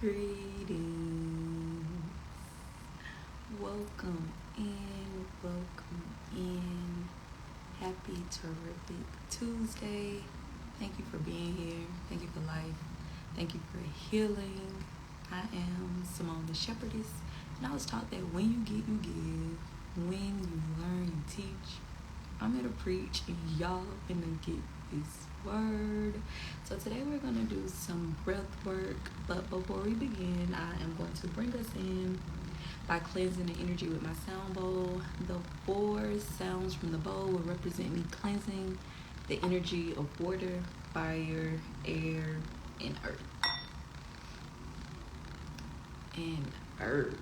Greetings. Welcome in, welcome in. Happy terrific Tuesday. Thank you for being here. Thank you for life. Thank you for healing. I am Simone the Shepherdess, and I was taught that when you get, you give. When you learn, you teach. I'm here to preach, and y'all finna get this word. So today we're gonna do some breath work, but before we begin, I am going to bring us in by cleansing the energy with my sound bowl. The 4 sounds from the bowl will represent me cleansing the energy of water, fire, air, and earth. And earth.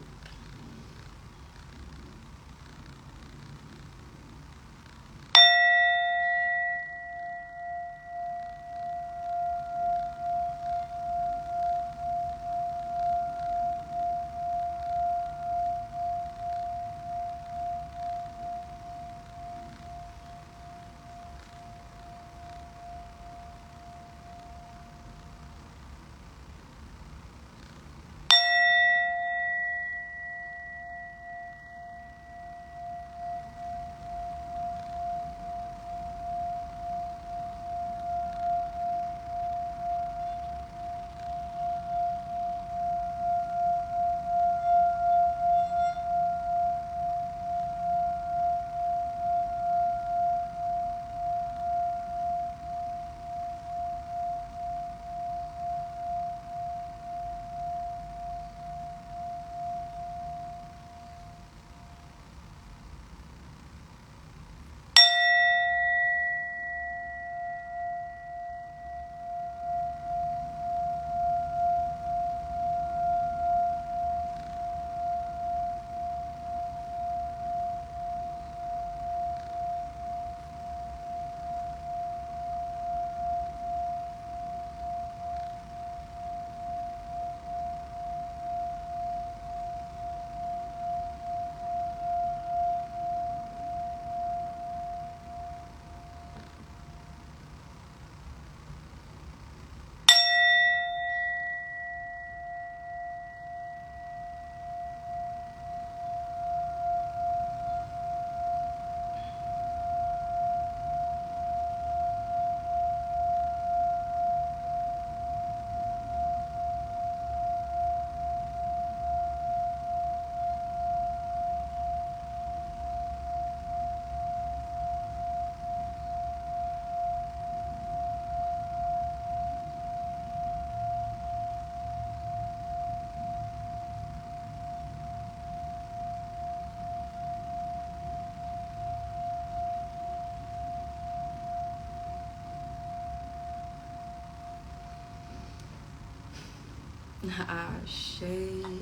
Ashe,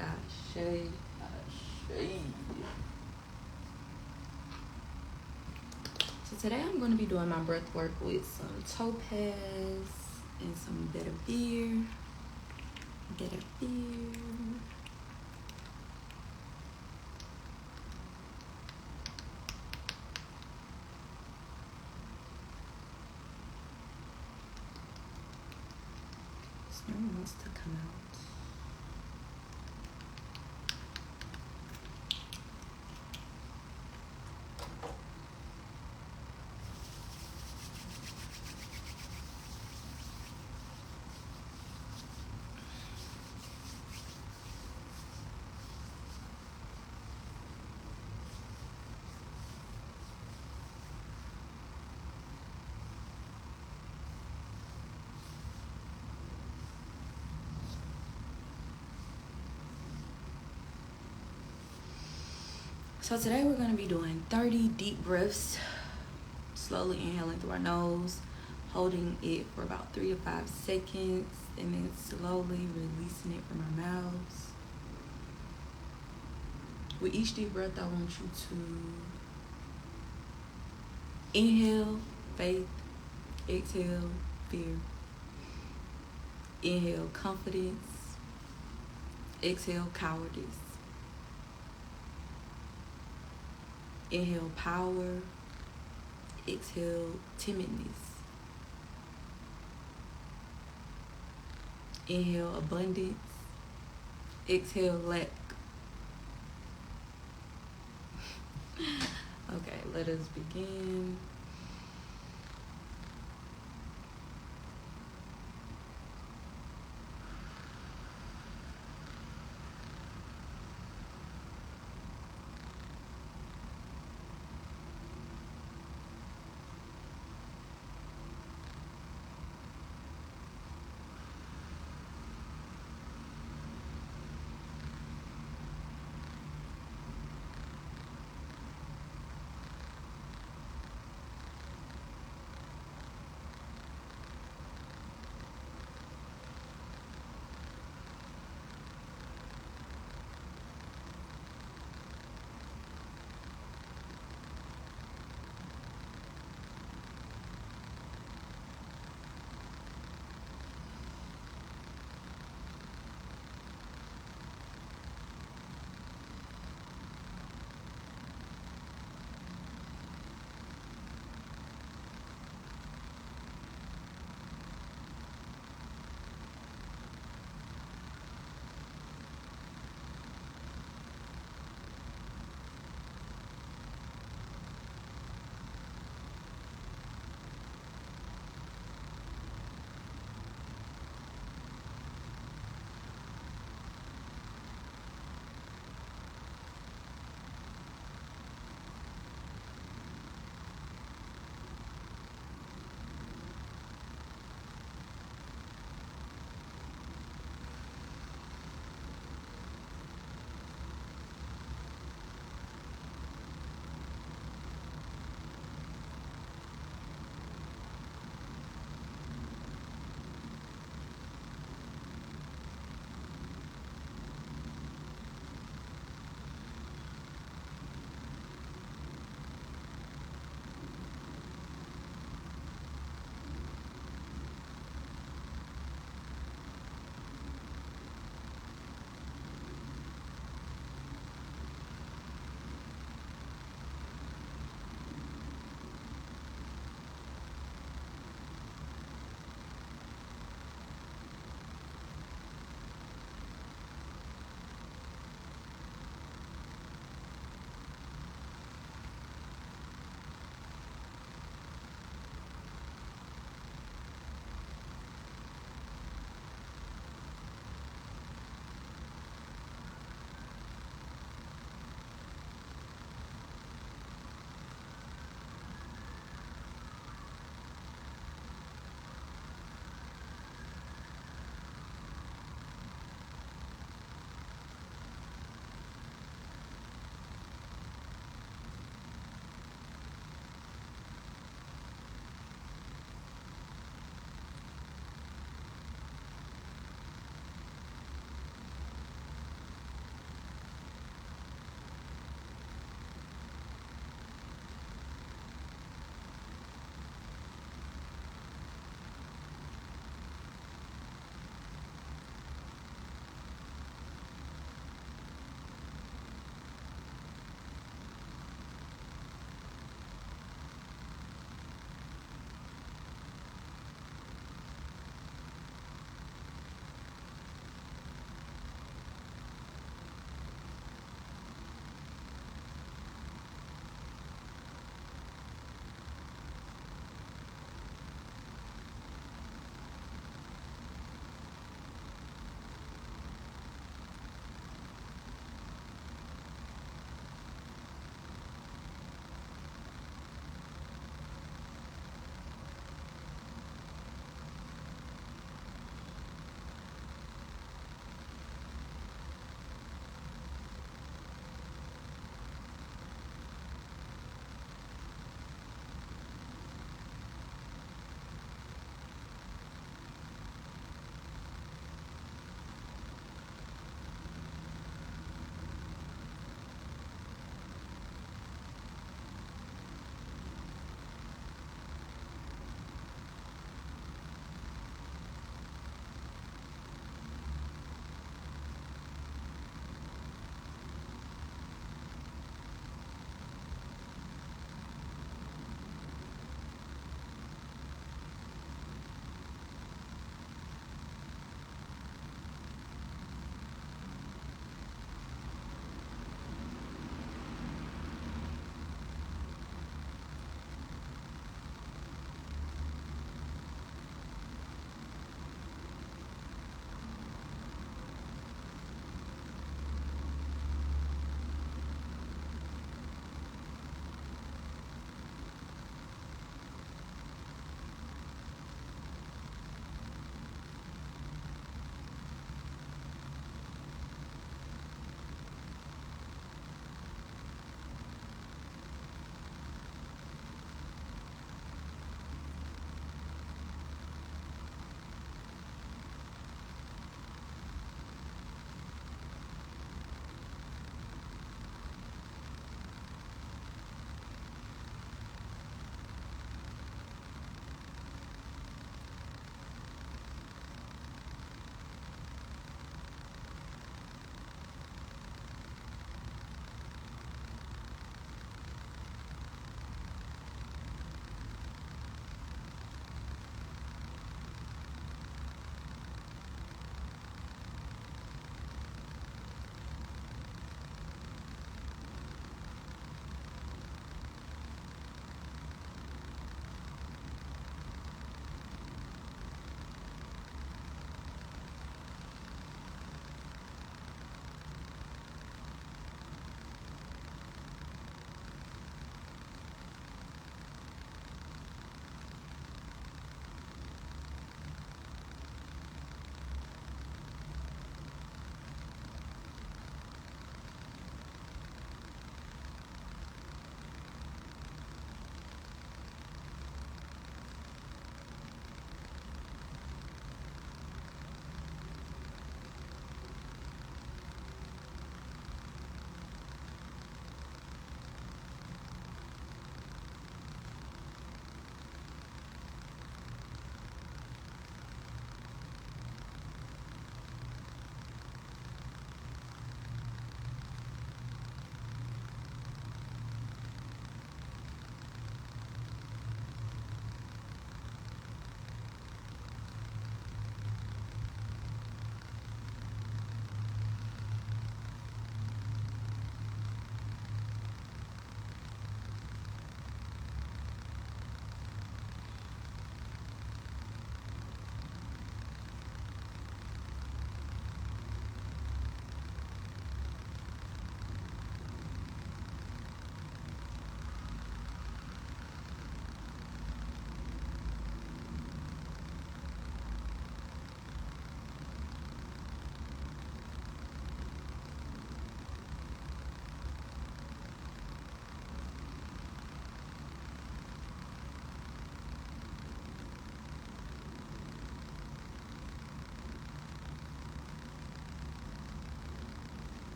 ashe, ashe. So today I'm going to be doing my breath work with some topaz and some better beer. Better beer. No one wants to come out. So today we're going to be doing 30 deep breaths, slowly inhaling through our nose, holding it for about 3 to 5 seconds, and then slowly releasing it from our mouths. With each deep breath, I want you to inhale faith, exhale fear, inhale confidence, exhale cowardice. Inhale power, exhale timidness. Inhale abundance, Exhale, lack. Okay, let us begin.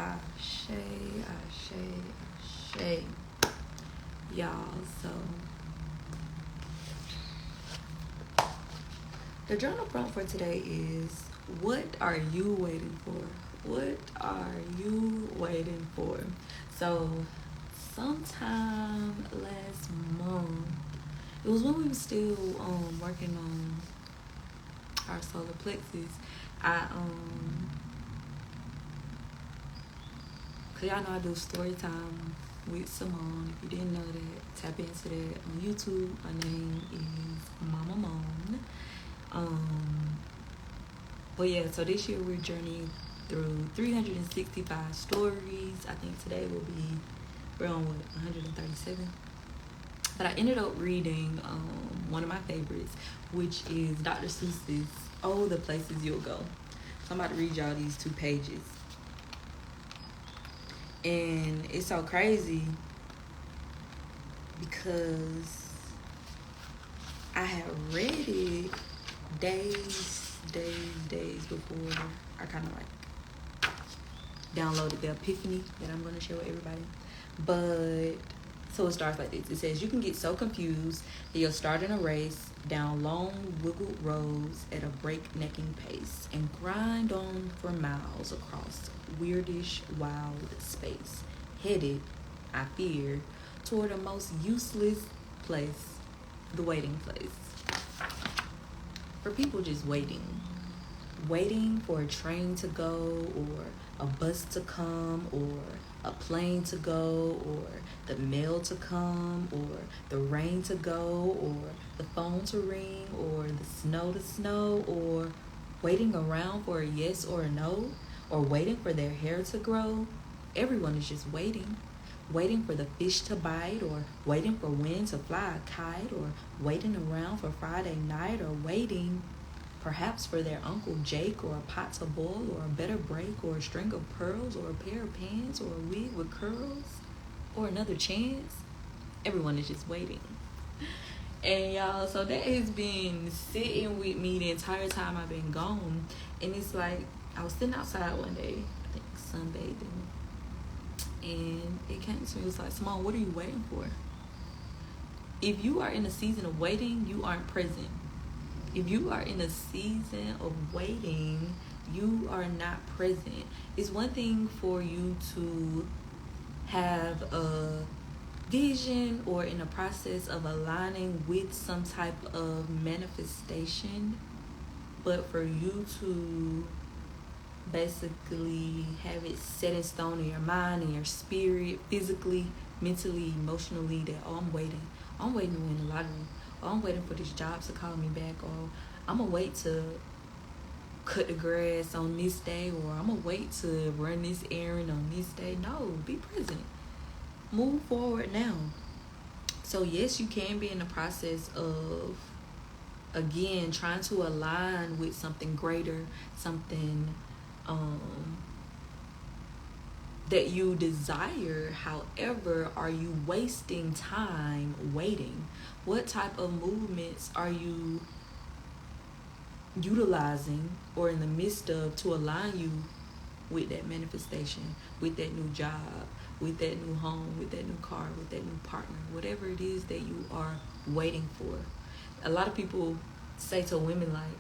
Ashe, ashe, ashe. Y'all, so the journal prompt for today is, what are you waiting for? What are you waiting for? So sometime last month, it was when we were still working on our solar plexus. Cause y'all know I do story time with Simone. If you didn't know that, tap into that on YouTube. My name is Mama Moan. But yeah, so this year we're journeying through 365 stories. I think today we're on 137. But I ended up reading one of my favorites, which is Dr. Seuss's Oh, the Places You'll Go. So I'm about to read y'all these 2 pages. And it's so crazy because I had read it days before I kind of like downloaded the epiphany that I'm going to share with everybody. But so it starts like this. It says, you can get so confused that you'll start in a race down long wiggled roads at a breaknecking pace and grind on for miles across weirdish wild space, headed, I fear, toward a most useless place, the waiting place. For people just waiting for a train to go, or a bus to come, or a plane to go, or the mail to come, or the rain to go, or the phone to ring, or the snow to snow, or waiting around for a yes or a no, or waiting for their hair to grow. Everyone is just waiting for the fish to bite, or waiting for wind to fly a kite, or waiting around for Friday night, or waiting perhaps for their Uncle Jake, or a pot to boil, or a better break, or a string of pearls, or a pair of pants, or a wig with curls, or another chance. Everyone is just waiting. And y'all, so that has been sitting with me the entire time I've been gone. And it's like, I was sitting outside one day, I think sunbathing, and it came to me, it was like, Simone, what are you waiting for? If you are in a season of waiting, you aren't present. If you are in a season of waiting, you are not present. It's one thing for you to have a vision or in a process of aligning with some type of manifestation, but for you to basically have it set in stone in your mind, in your spirit, physically, mentally, emotionally, that, oh, I'm waiting to win the lottery. Oh, I'm waiting for this job to call me back, or I'm gonna wait to cut the grass on this day, or I'm gonna wait to run this errand on this day. No, be present. Move forward now. So yes, you can be in the process of, again, trying to align with something greater, something that you desire. However, are you wasting time waiting? What type of movements are you utilizing or in the midst of to align you with that manifestation, with that new job, with that new home, with that new car, with that new partner, whatever it is that you are waiting for? A lot of people say to women like,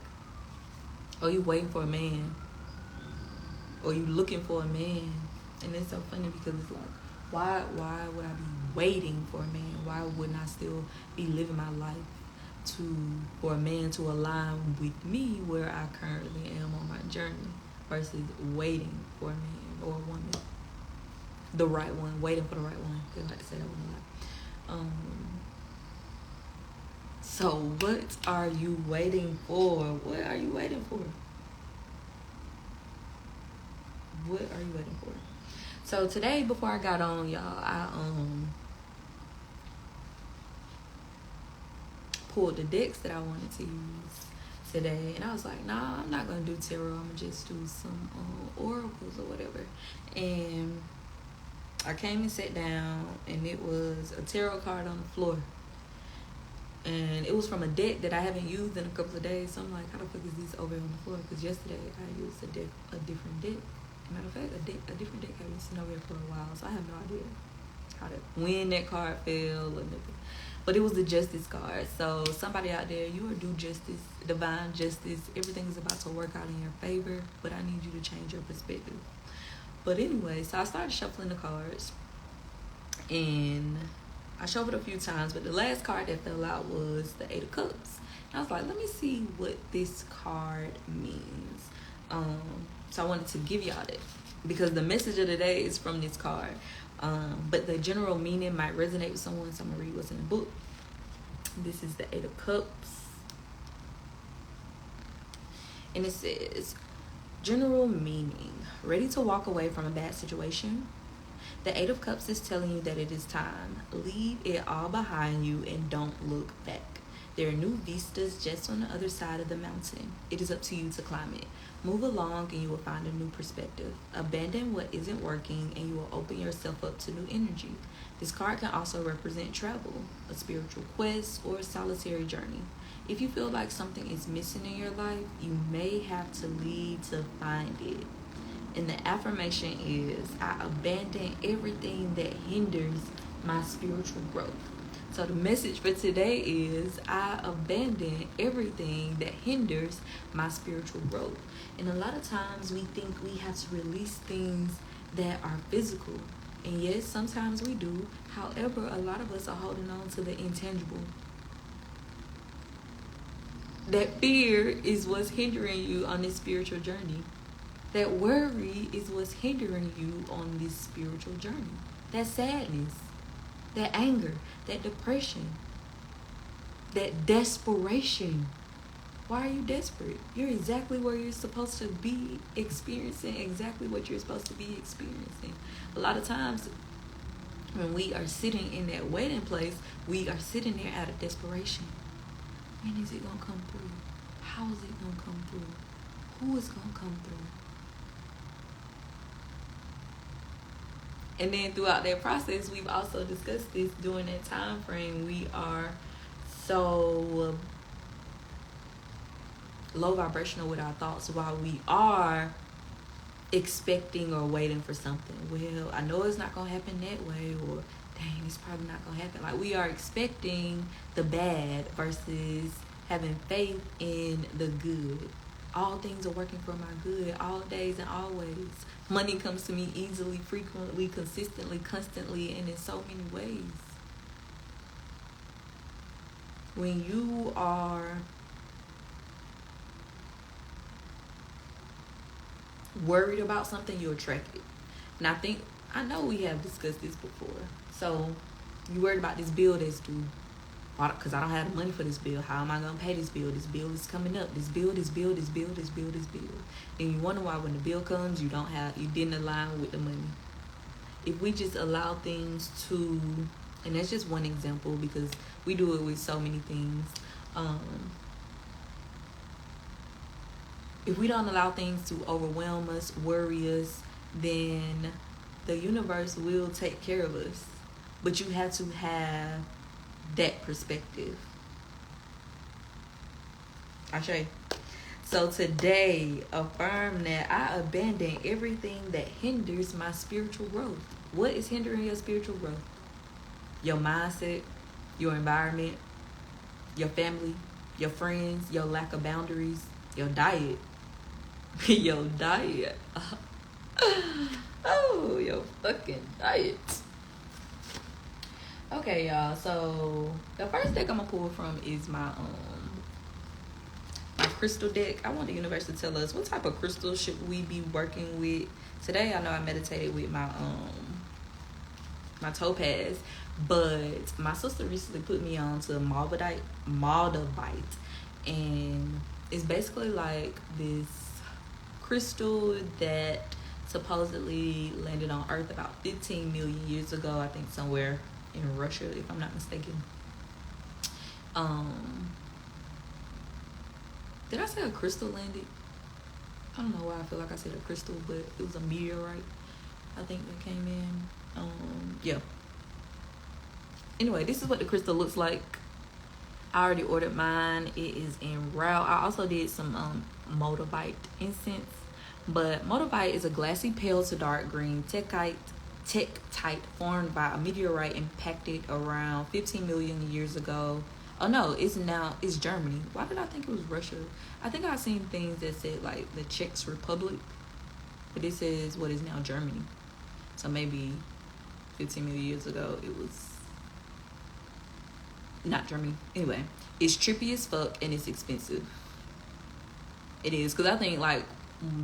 oh, you waiting for a man, or you looking for a man. And it's so funny because it's like, why would I be waiting for a man? Why wouldn't I still be living my life for a man to align with me where I currently am on my journey, versus waiting for a man or a woman, the right one, waiting for the right one. They like to say that one a lot. So what are you waiting for? What are you waiting for? What are you waiting for? So today, before I got on, y'all, I pulled the decks that I wanted to use today, and I was like, nah, I'm not gonna do tarot. I'm gonna just do some oracles or whatever. And I came and sat down, and it was a tarot card on the floor, and it was from a deck that I haven't used in a couple of days. So I'm like, how the fuck is this over on the floor? Because yesterday I used a different deck. Matter of fact, a different deck had been sitting over here for a while, so I have no idea when that card fell or nothing. But it was the justice card. So somebody out there, you are due justice, divine justice. Everything is about to work out in your favor, but I need you to change your perspective. But anyway, so I started shuffling the cards, and I shuffled a few times, but the last card that fell out was the Eight of Cups. And I was like, let me see what this card means. So I wanted to give y'all that because the message of the day is from this card. But the general meaning might resonate with someone, so I'm going to read what's in the book. This is the Eight of Cups. And it says, general meaning, ready to walk away from a bad situation? The Eight of Cups is telling you that it is time. Leave it all behind you and don't look back. There are new vistas just on the other side of the mountain. It is up to you to climb it. Move along and you will find a new perspective. Abandon what isn't working and you will open yourself up to new energy. This card can also represent travel, a spiritual quest, or a solitary journey. If you feel like something is missing in your life, you may have to leave to find it. And the affirmation is, I abandon everything that hinders my spiritual growth. So the message for today is, I abandon everything that hinders my spiritual growth. And a lot of times we think we have to release things that are physical. And yes, sometimes we do. However, a lot of us are holding on to the intangible. That fear is what's hindering you on this spiritual journey. That worry is what's hindering you on this spiritual journey. That sadness, that anger, that depression, that desperation. Why are you desperate? You're exactly where you're supposed to be, experiencing exactly what you're supposed to be experiencing. A lot of times when we are sitting in that waiting place, we are sitting there out of desperation. When is it going to come through? How is it going to come through? Who is going to come through? And then throughout that process, we've also discussed this during that time frame. We are so low vibrational with our thoughts while we are expecting or waiting for something. Well, I know it's not going to happen that way, or dang, it's probably not going to happen. Like, we are expecting the bad versus having faith in the good. All things are working for my good, all days and always. Money comes to me easily, frequently, consistently, constantly, and in so many ways. When you are worried about something, you attract it. And I know we have discussed this before. So, you worried about this bill that's due. Because I don't have the money for this bill. How am I going to pay this bill? This bill is coming up. This bill. And you wonder why when the bill comes, you didn't align with the money. If we just allow things to, and that's just one example because we do it with so many things. If we don't allow things to overwhelm us, worry us, then the universe will take care of us. But you have to have that perspective. Ashe. So today, affirm that I abandon everything that hinders my spiritual growth. What is hindering your spiritual growth? Your mindset, your environment, your family, your friends, your lack of boundaries, your diet. Your diet. Oh, your fucking diet. Okay, y'all. So the first deck I'm gonna pull from is my crystal deck. I want the universe to tell us what type of crystal should we be working with today. I know I meditated with my topaz, but my sister recently put me on to Moldavite, and it's basically like this crystal that supposedly landed on Earth about 15 million years ago. I think somewhere in Russia, if I'm not mistaken. Did I say a crystal landed? I don't know why I feel like I said a crystal, but it was a meteorite, I think, that came in. Yeah. Anyway, this is what the crystal looks like. I already ordered mine. It is en route. I also did some Moldavite incense, But Moldavite is a glassy pale to dark green tektite formed by a meteorite impacted around 15 million years ago. Oh no, it's Germany. Why did I think it was Russia? I think I've seen things that said like the Czech Republic, but this is what is now Germany. So maybe 15 million years ago it was not Germany. Anyway, it's trippy as fuck and it's expensive. It is, because I think like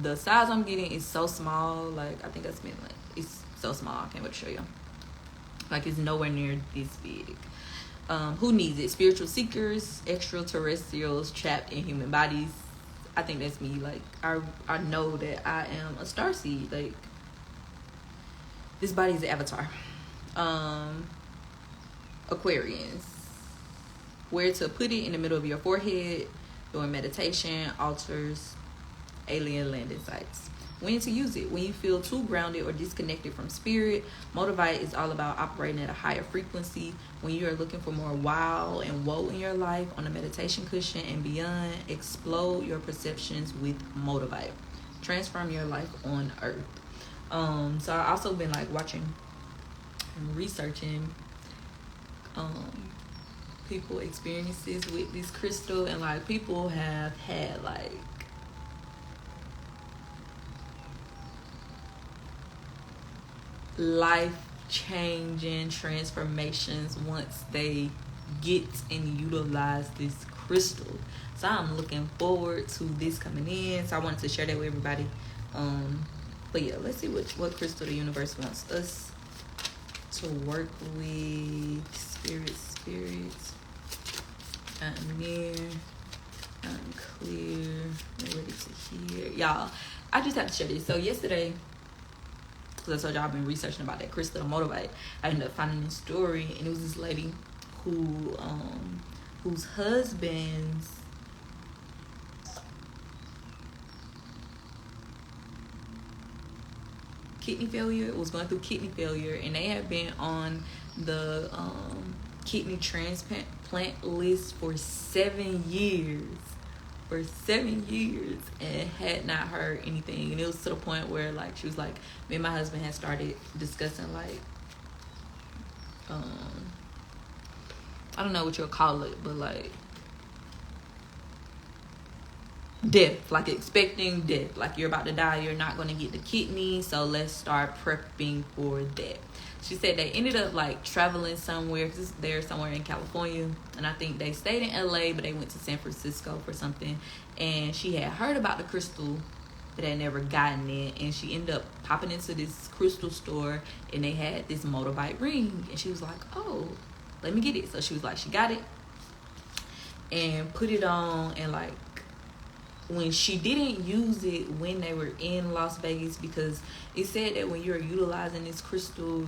the size I'm getting is so small. Like I think I spent like, it's so small. I can't wait to show you. Like it's nowhere near this big. Who needs it? Spiritual seekers, extraterrestrials trapped in human bodies. I think that's me. Like I know that I am a starseed. Like this body is the avatar. Aquarians. Where to put it: in the middle of your forehead, during meditation, altars, alien landing sites. When to use it: when you feel too grounded or disconnected from spirit. Moldavite is all about operating at a higher frequency. When you are looking for more wow and woe in your life, on a meditation cushion and beyond, explode your perceptions with Moldavite. Transform your life on earth. So I also been like watching and researching people experiences with this crystal, and like people have had like life-changing transformations once they get and utilize this crystal. So I'm looking forward to this coming in. So I wanted to share that with everybody. But yeah, let's see what crystal the universe wants us to work with. Spirits. I'm near. I'm clear. I'm ready to hear. Y'all, I just have to share this. So yesterday, because I told y'all I've been researching about that crystal Moldavite, I ended up finding this story, and it was this lady who whose husband's kidney failure was going through kidney failure, and they had been on the kidney transplant list for 7 years. For 7 years, and had not heard anything. And it was to the point where like she was like, me and my husband had started discussing like I don't know what you'll call it, but like death, like expecting death, like you're about to die, you're not going to get the kidney, so let's start prepping for that. She said they ended up like traveling somewhere, because they're somewhere in California, and I think they stayed in LA, but they went to San Francisco for something, and she had heard about the crystal but had never gotten it, and she ended up popping into this crystal store, and they had this Moldavite ring, and she was like, oh, let me get it. So she was like, she got it and put it on, and like when she didn't use it when they were in Las Vegas, because it said that when you're utilizing this crystal,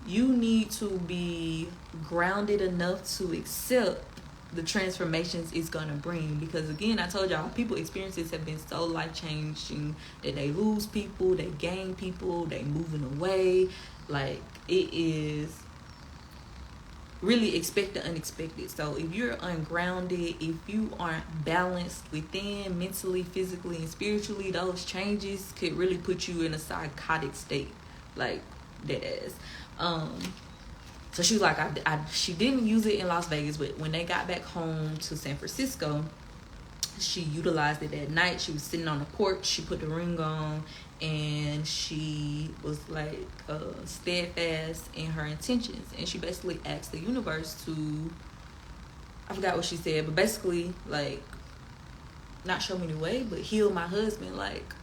you need to be grounded enough to accept the transformations it's gonna bring. Because again, I told y'all, people experiences have been so life changing that they lose people, they gain people, they moving away. Like it is really expect the unexpected. So if you're ungrounded, if you aren't balanced within mentally, physically, and spiritually, those changes could really put you in a psychotic state, like dead ass. So she was like, she didn't use it in Las Vegas, but when they got back home to San Francisco, she utilized it that night. She was sitting on the porch, she put the ring on, and she was like steadfast in her intentions, and she basically asked the universe to, I forgot what she said, but basically like not show me the way, but heal my husband, like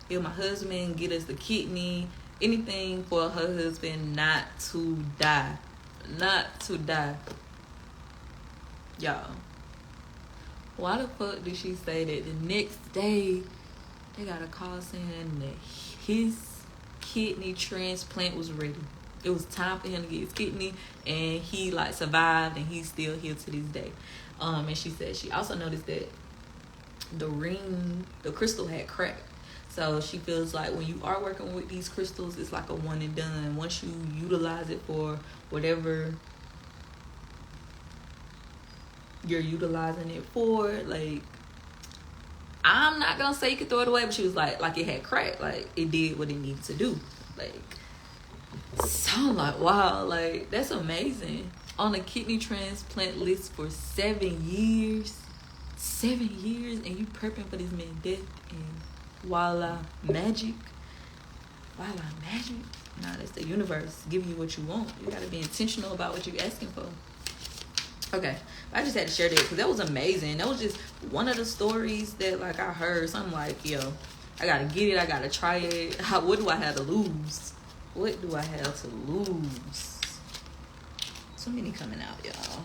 heal my husband, get us the kidney, anything for her husband not to die. Y'all, why the fuck did she say that the next day they got a call saying that his kidney transplant was ready? It was time for him to get his kidney, and he like survived, and he's still here to this day. And she said she also noticed that the crystal had cracked. So she feels like when you are working with these crystals, it's like a one and done. Once you utilize it for whatever you're utilizing it for, like, I'm I'm not gonna say you could throw it away, but she was like it had cracked, like it did what it needed to do. Like, so I'm like, wow, like that's amazing. On a kidney transplant list for 7 years. 7 years, and you prepping for this man's death, and voila, magic. Voila, magic. Nah, that's the universe giving you what you want. You gotta be intentional about what you're asking for. Okay, I just had to share that because that was amazing. That was just one of the stories that like I heard. So I'm like, yo, I gotta get it. I gotta try it. What do I have to lose? What do I have to lose? So many coming out, y'all.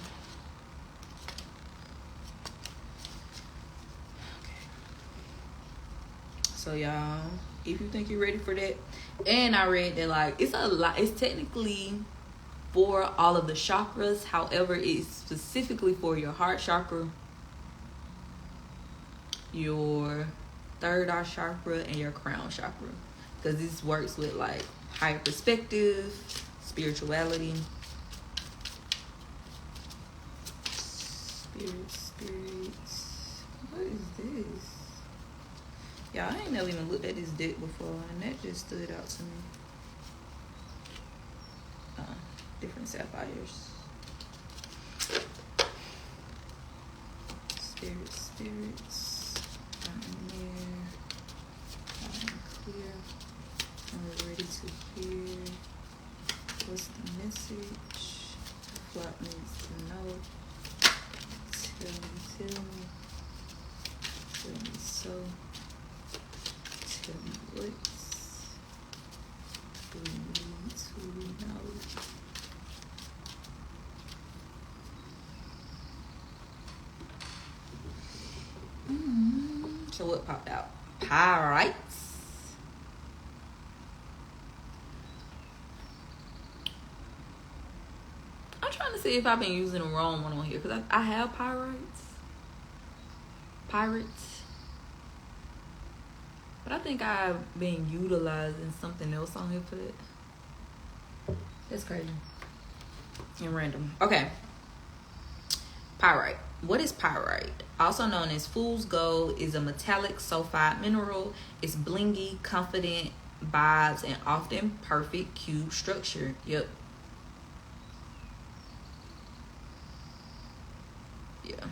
Okay. So y'all, if you think you're ready for that, and I read that like it's a lot. It's technically for all of the chakras. However, it's specifically for your heart chakra, your third eye chakra, and your crown chakra, because this works with like higher perspective, spirituality, spirits. What is this? Yeah, I ain't never even looked at this deck before, and that just stood out to me. Different sapphires. Spirits. I'm there. I'm clear. I'm ready to hear. What's the message? The flock needs to know. Tell me. Tell me so. Tell me what we need to know. So what popped out? Pyrites. I'm trying to see if I've been using the wrong one on here, because I have pyrites. Pirates. But I think I've been utilizing something else on here for that. That's crazy. And random. Okay. Pyrite. What is pyrite? Also known as fool's gold, is a metallic sulfide mineral. It's blingy, confident vibes, and often perfect cube structure. Yep. Yeah.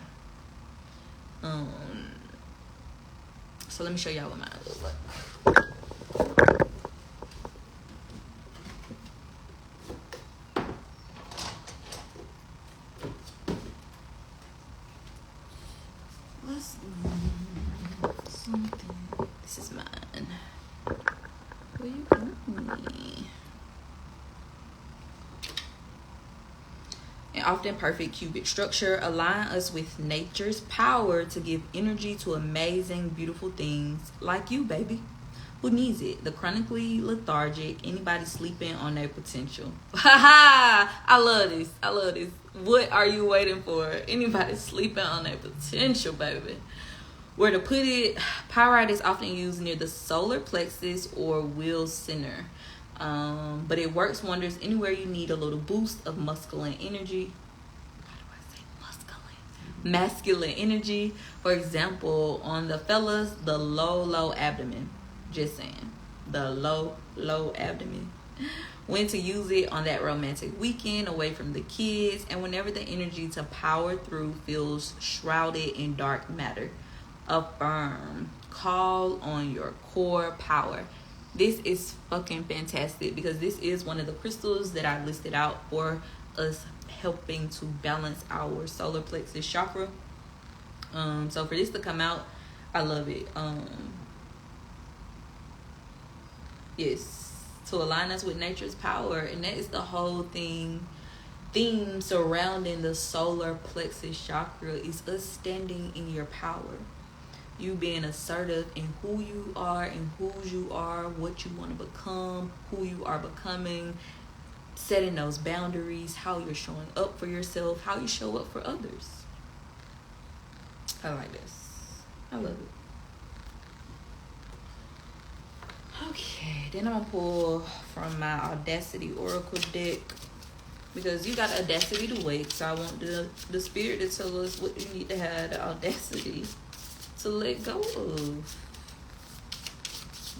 So let me show y'all what mine looks like. This is mine. Where you going? An often perfect cubic structure align us with nature's power to give energy to amazing, beautiful things like you, baby. Who needs it? The chronically lethargic, anybody sleeping on their potential. I love this. I love this. What are you waiting for? Anybody sleeping on their potential, baby. Where to put it, pyrite is often used near the solar plexus or will center. But it works wonders anywhere you need a little boost of masculine energy. Why do I say masculine? Masculine energy. For example, on the fellas, the low abdomen. Just saying. The low abdomen. When to use it on that romantic weekend away from the kids, and whenever the energy to power through feels shrouded in dark matter. Affirm. Call on your core power. This is fucking fantastic because this is one of the crystals that I listed out for us helping to balance our solar plexus chakra. So for this to come out, I love it. Yes, to align us with nature's power, and that is the whole theme surrounding the solar plexus chakra is us standing in your power. You being assertive in who you are and whose you are, what you want to become, who you are becoming, setting those boundaries, how you're showing up for yourself, how you show up for others. I like this. I love it. Okay, then I'm going to pull from my Audacity Oracle deck, because you got audacity to wake, so I want the spirit to tell us what you need to have the audacity to let go of.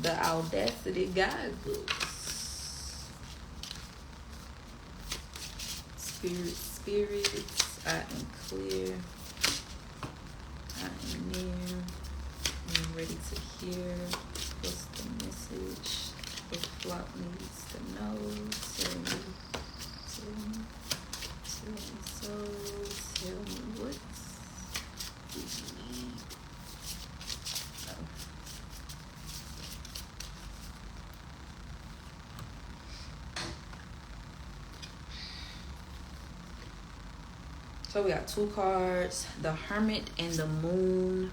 The audacity guidebooks. Spirits, I am clear. I am near. I'm ready to hear. What's the message? What flock needs to know? Tell me so. Tell me what you need. Oh. So we got 2 cards, the Hermit and the Moon.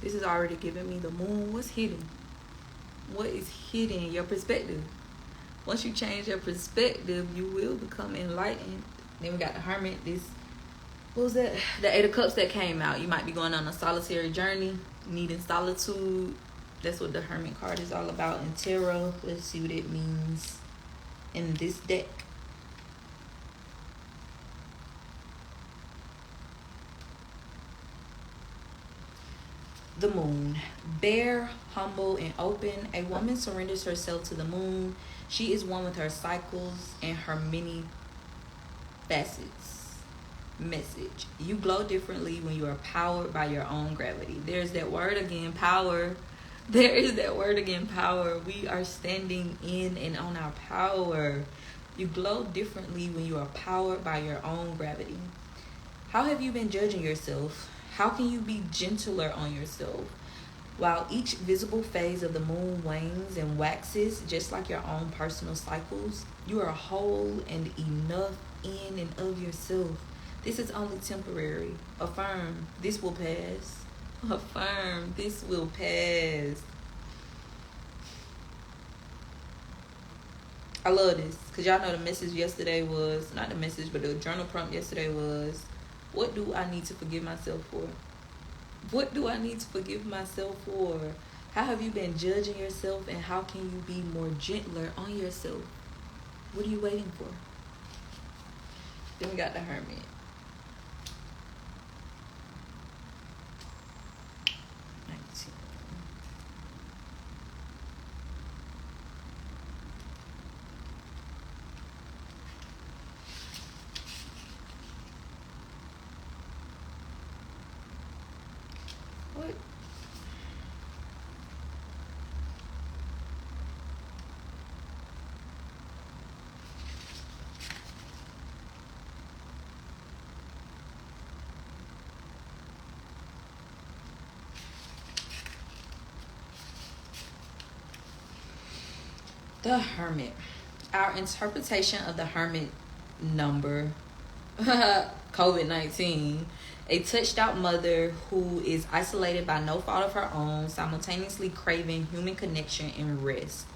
This is already giving me the Moon. What's hidden? What is hidden? Your perspective. Once you change your perspective, you will become enlightened. Then we got the Hermit. What was that? The 8 of Cups that came out. You might be going on a solitary journey, needing solitude. That's what the Hermit card is all about in tarot. Let's see what it means in this deck. The Moon. Bare, humble, and open, a woman surrenders herself to the moon. She is one with her cycles and her many facets. Message. You glow differently when you are powered by your own gravity. There's that word again, power. There is that word again, power. We are standing in and on our power. You glow differently when you are powered by your own gravity. How have you been judging yourself? How can you be gentler on yourself? While each visible phase of the moon wanes and waxes, just like your own personal cycles, you are whole and enough in and of yourself. This is only temporary. Affirm, this will pass. Affirm, this will pass. I love this because y'all know the message yesterday was, not the message, but the journal prompt yesterday was, what do I need to forgive myself for? What do I need to forgive myself for? How have you been judging yourself, and how can you be more gentler on yourself? What are you waiting for? Then we got the Hermit. What? The Hermit. Our interpretation of the Hermit number, COVID-19, a touched out mother who is isolated by no fault of her own, simultaneously craving human connection and rest.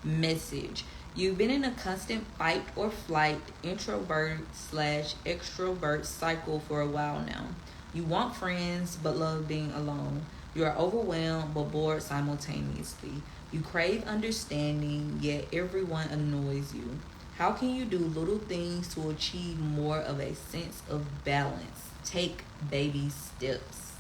Message. You've been in a constant fight or flight, introvert/extrovert cycle for a while now. You want friends but love being alone. You are overwhelmed but bored simultaneously. You crave understanding, yet everyone annoys you. How can you do little things to achieve more of a sense of balance? Take baby steps.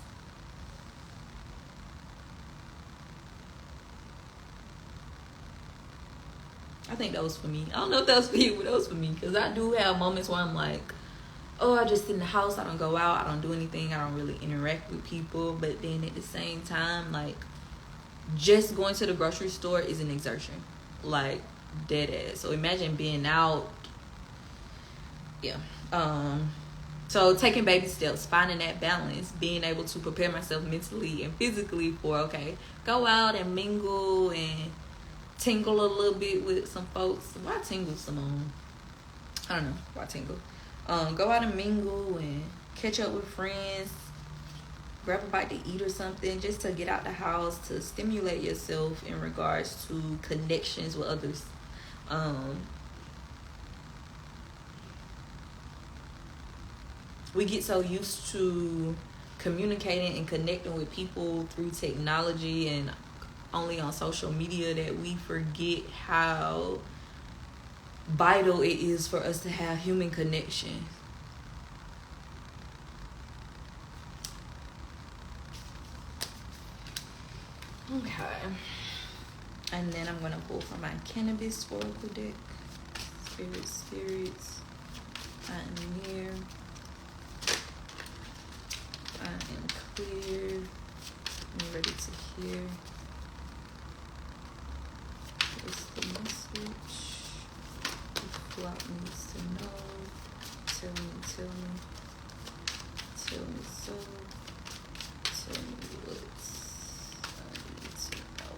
I think that was for me. I don't know if that was for you, but that was for me. Because I do have moments where I'm like, oh, I just sit in the house. I don't go out. I don't do anything. I don't really interact with people. But then at the same time, like, just going to the grocery store is an exertion. Like, dead ass. So imagine being out. Yeah. So taking baby steps, finding that balance, being able to prepare myself mentally and physically for, okay, go out and mingle and tingle a little bit with some folks. Why tingle, Simone? I don't know. Why tingle? Go out and mingle and catch up with friends. Grab a bite to eat or something, just to get out the house, to stimulate yourself in regards to connections with others. We get so used to communicating and connecting with people through technology and only on social media that we forget how vital it is for us to have human connection. Okay. And then I'm gonna pull from my cannabis oracle deck. Spirits. I am here. I am clear. I'm ready to hear. What's the message? The flock needs to know. Tell me. Tell me so. Tell me what I need to know.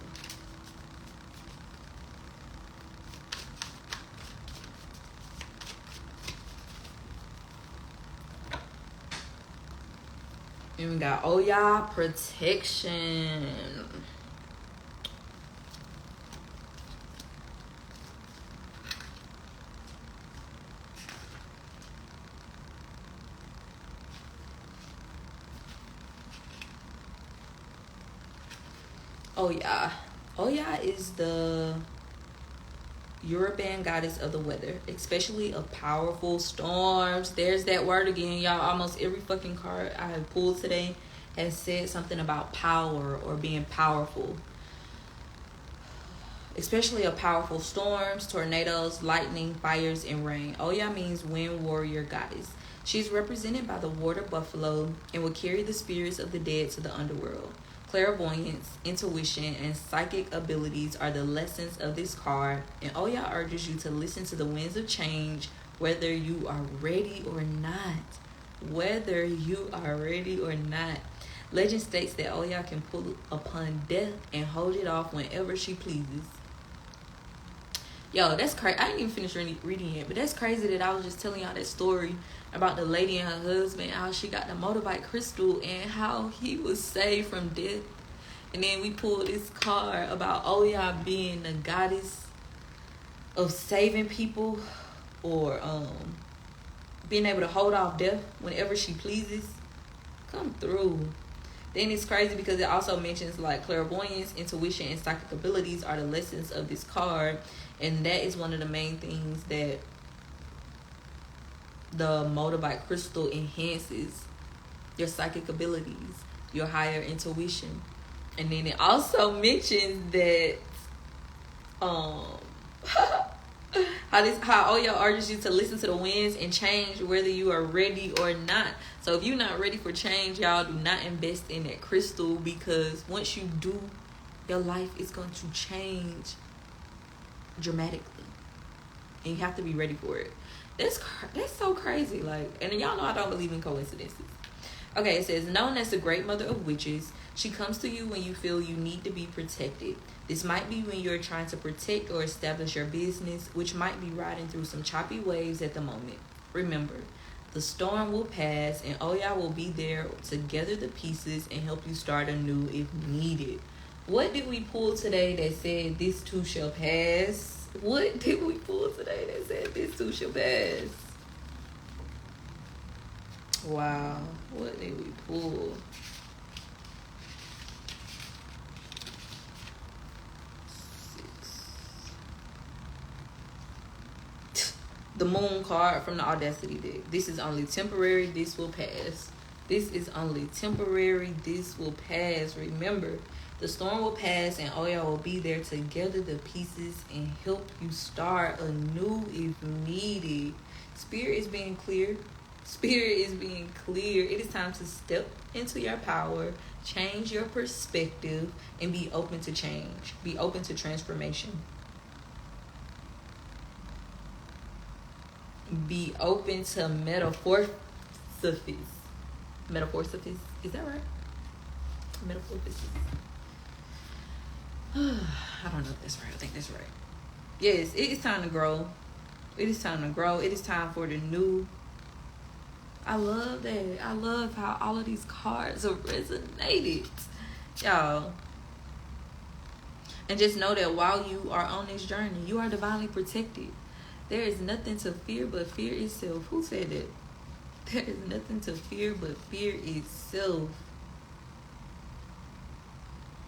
And we got, oh y'all, protection. Oya is the European goddess of the weather, especially of powerful storms. There's that word again, y'all. Almost every fucking card I have pulled today has said something about power or being powerful. Especially of powerful storms, tornadoes, lightning, fires, and rain. Oya means wind warrior goddess. She's represented by the water buffalo and will carry the spirits of the dead to the underworld. Clairvoyance, intuition, and psychic abilities are the lessons of this card, and Oya urges you to listen to the winds of change, whether you are ready or not. Whether you are ready or not. Legend states that Oya can pull upon death and hold it off whenever she pleases. Yo, that's crazy. I didn't even finish reading it, but that's crazy that I was just telling y'all that story about the lady and her husband, how she got the motorbike crystal and how he was saved from death. And then we pulled this card about Oya being the goddess of saving people, or being able to hold off death whenever she pleases. Come through. Then it's crazy because it also mentions like clairvoyance, intuition, and psychic abilities are the lessons of this card. And that is one of the main things that the motorbike crystal enhances: your psychic abilities, your higher intuition. And then it also mentions that how Oya urges you to listen to the winds and change whether you are ready or not. So if you're not ready for change, y'all, do not invest in that crystal, because once you do, your life is going to change dramatically, and you have to be ready for it. That's so crazy. Like, and y'all know I don't believe in coincidences. Okay, it says, known as the great mother of witches, she comes to you when you feel you need to be protected. This might be when you're trying to protect or establish your business, which might be riding through some choppy waves at the moment. Remember, the storm will pass, and Oya will be there to gather the pieces and help you start anew if needed. What did we pull today that said this too shall pass? What did we pull today that said this too shall pass? Wow. What did we pull? The moon card from the Audacity deck. This is only temporary. This will pass. This is only temporary. This will pass. Remember, the storm will pass and Oya will be there to gather the pieces and help you start anew if needed. Spirit is being clear. Spirit is being clear. It is time to step into your power, change your perspective, and be open to change. Be open to transformation. Be open to metamorphosis. Metamorphosis. Is that right? Metamorphosis. I don't know if that's right. I think that's right. Yes, it is time to grow. It is time to grow. It is time for the new. I love that. I love how all of these cards are resonated, y'all. And just know that while you are on this journey, you are divinely protected. There is nothing to fear but fear itself. Who said that? There is nothing to fear but fear itself.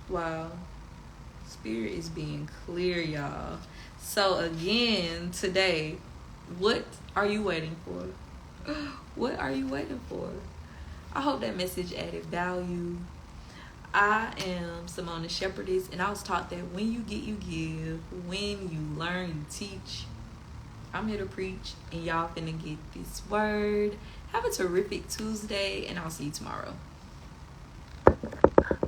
Wow. spirit is being clear, y'all. So again, today, what are you waiting for? What are you waiting for? I hope that message added value. I am Simone the Shepherdess, and I was taught that when you get, you give. When you learn, you teach. I'm here to preach, and y'all finna get this word. Have a terrific Tuesday, and I'll see you tomorrow.